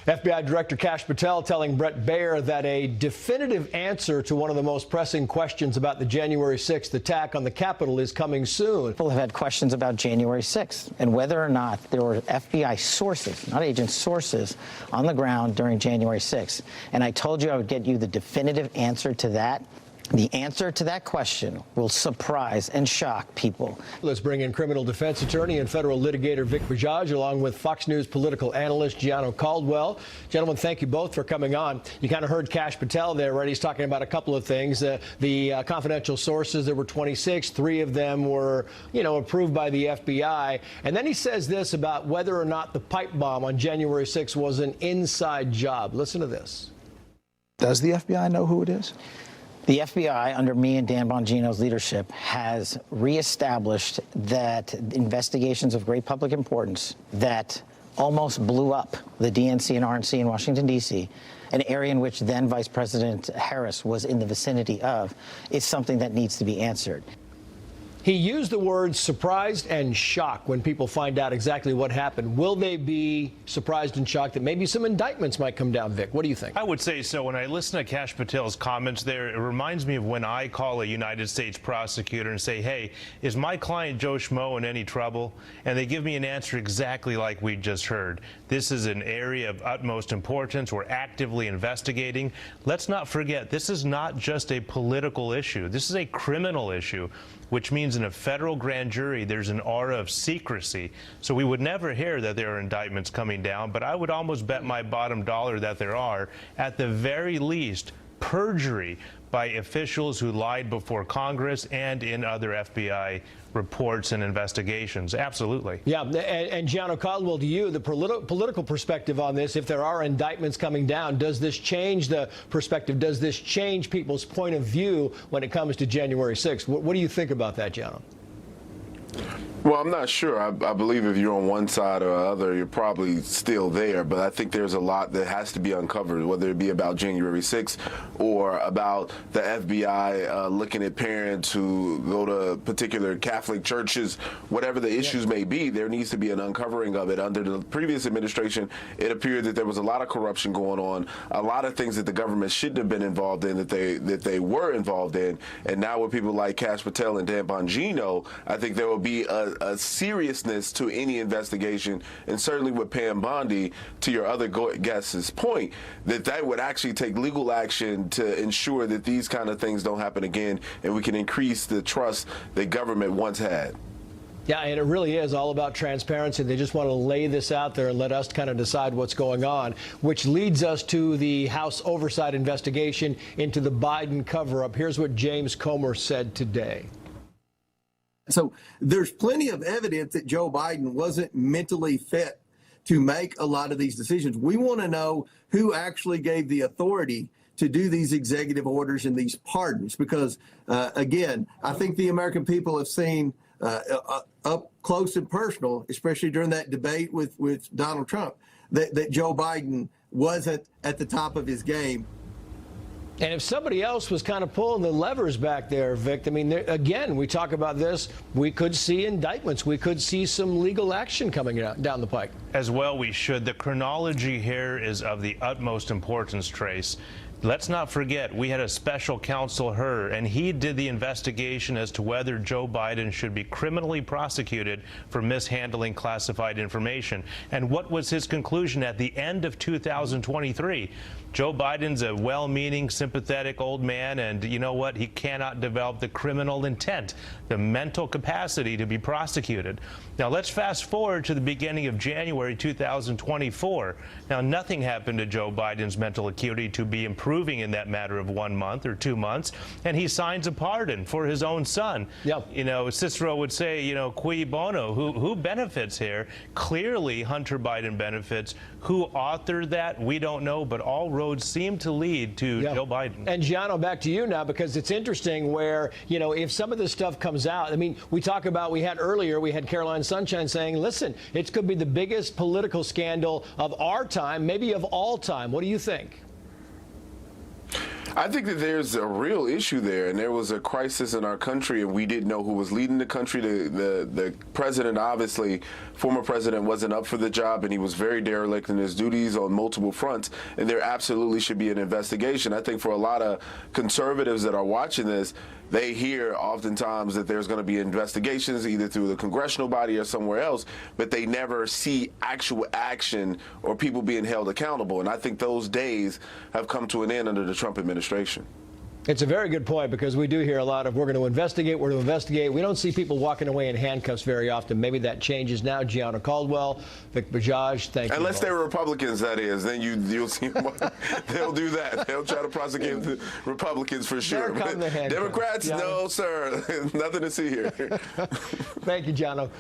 FBI Director Kash Patel telling Brett Baer that a definitive answer to one of the most pressing questions about the January 6th attack on the Capitol is coming soon. People have had questions about January 6th and whether or not there were FBI sources, not agents, sources on the ground during January 6th. And I told you I would get you the definitive answer to that. The answer to that question will surprise and shock people. Let's bring in criminal defense attorney and federal litigator Vikas Bajaj, along with Fox News political analyst Gianno Caldwell. Gentlemen, thank you both for coming on. You kind of heard Kash Patel there, right? He's talking about a couple of things. The confidential sources, there were 26. 3 of them were, approved by the FBI. And then he says this about whether or not the pipe bomb on January 6th was an inside job. Listen to this. Does the FBI know who it is? The FBI, under me and Dan Bongino's leadership, has reestablished that investigations of great public importance that almost blew up the DNC and RNC in Washington, D.C., an area in which then Vice President Harris was in the vicinity of, is something that needs to be answered. He used the words surprised and shocked when people find out exactly what happened. Will they be surprised and shocked that maybe some indictments might come down, Vic? What do you think? I would say so. When I listen to Kash Patel's comments there, it reminds me of when I call a United States prosecutor and say, hey, is my client Joe Schmo in any trouble? And they give me an answer exactly like we just heard. This is an area of utmost importance. We're actively investigating. Let's not forget, this is not just a political issue. This is a criminal issue, which means in a federal grand jury, there's an aura of secrecy. So we would never hear that there are indictments coming down, but I would almost bet my bottom dollar that there are, at the very least, perjury by officials who lied before Congress and in other FBI reports and investigations. Absolutely. Yeah, and Gianno Caldwell, to you, the political perspective on this, if there are indictments coming down, does this change the perspective? Does this change people's point of view when it comes to January 6th? What do you think about that, Gianno? Well, I'm not sure. I believe if you're on one side or the other, you're probably still there. But I think there's a lot that has to be uncovered, whether it be about January 6th or about the FBI looking at parents who go to particular Catholic churches, whatever the issues may be. There needs to be an uncovering of it. Under the previous administration, it appeared that there was a lot of corruption going on, a lot of things that the government shouldn't have been involved in that they were involved in. And now with people like Kash Patel and Dan Bongino, I think there will be a seriousness to any investigation, and certainly with Pam Bondi, to your other guest's point, that would actually take legal action to ensure that these kind of things don't happen again, and we can increase the trust that government once had. Yeah, and it really is all about transparency. They just want to lay this out there and let us kind of decide what's going on, which leads us to the House oversight investigation into the Biden cover-up. Here's what James Comer said today. So there's plenty of evidence that Joe Biden wasn't mentally fit to make a lot of these decisions. We want to know who actually gave the authority to do these executive orders and these pardons, because, again, I think the American people have seen up close and personal, especially during that debate with Donald Trump, that Joe Biden wasn't at the top of his game. And if somebody else was kind of pulling the levers back there, Vic, I mean, again, we talk about this, we could see indictments. We could see some legal action coming down the pike. As well, we should. The chronology here is of the utmost importance, Trace. Let's not forget, we had a special Counsel Hur, and he did the investigation as to whether Joe Biden should be criminally prosecuted for mishandling classified information. And what was his conclusion at the end of 2023? Joe Biden's a well-meaning, sympathetic old man, and you know what? He cannot develop the criminal intent, the mental capacity to be prosecuted. Now, let's fast forward to the beginning of January 2024. Now, nothing happened to Joe Biden's mental acuity to be improving in that matter of 1 month or 2 months, and he signs a pardon for his own son. Yep. You know, Cicero would say, Cui Bono, who benefits here? Clearly, Hunter Biden benefits. Who authored that? We don't know, but all roads seem to lead to Joe Biden. And Gianno, back to you now, because it's interesting where, if some of this stuff comes out, I mean, we had Caroline Sunshine saying, listen, it could be the biggest political scandal of our time, maybe of all time. What do you think? I think that there's a real issue there, and there was a crisis in our country, and we didn't know who was leading the country. The president, obviously, former president, wasn't up for the job, and he was very derelict in his duties on multiple fronts, and there absolutely should be an investigation. I think for a lot of conservatives that are watching this, they hear oftentimes that there's going to be investigations either through the congressional body or somewhere else, but they never see actual action or people being held accountable. And I think those days have come to an end under the Trump administration. It's a very good point, because we do hear a lot of, we're going to investigate, we're going to investigate. We don't see people walking away in handcuffs very often. Maybe that changes now. Gianno Caldwell, Vikas Bajaj, thank you. Unless they're Republicans, that is, then you'll see them. They'll do that. They'll try to prosecute the Republicans for sure. There come the handcuffs. Democrats, Gianno. no, sir. Nothing to see here. Thank you, Gianno.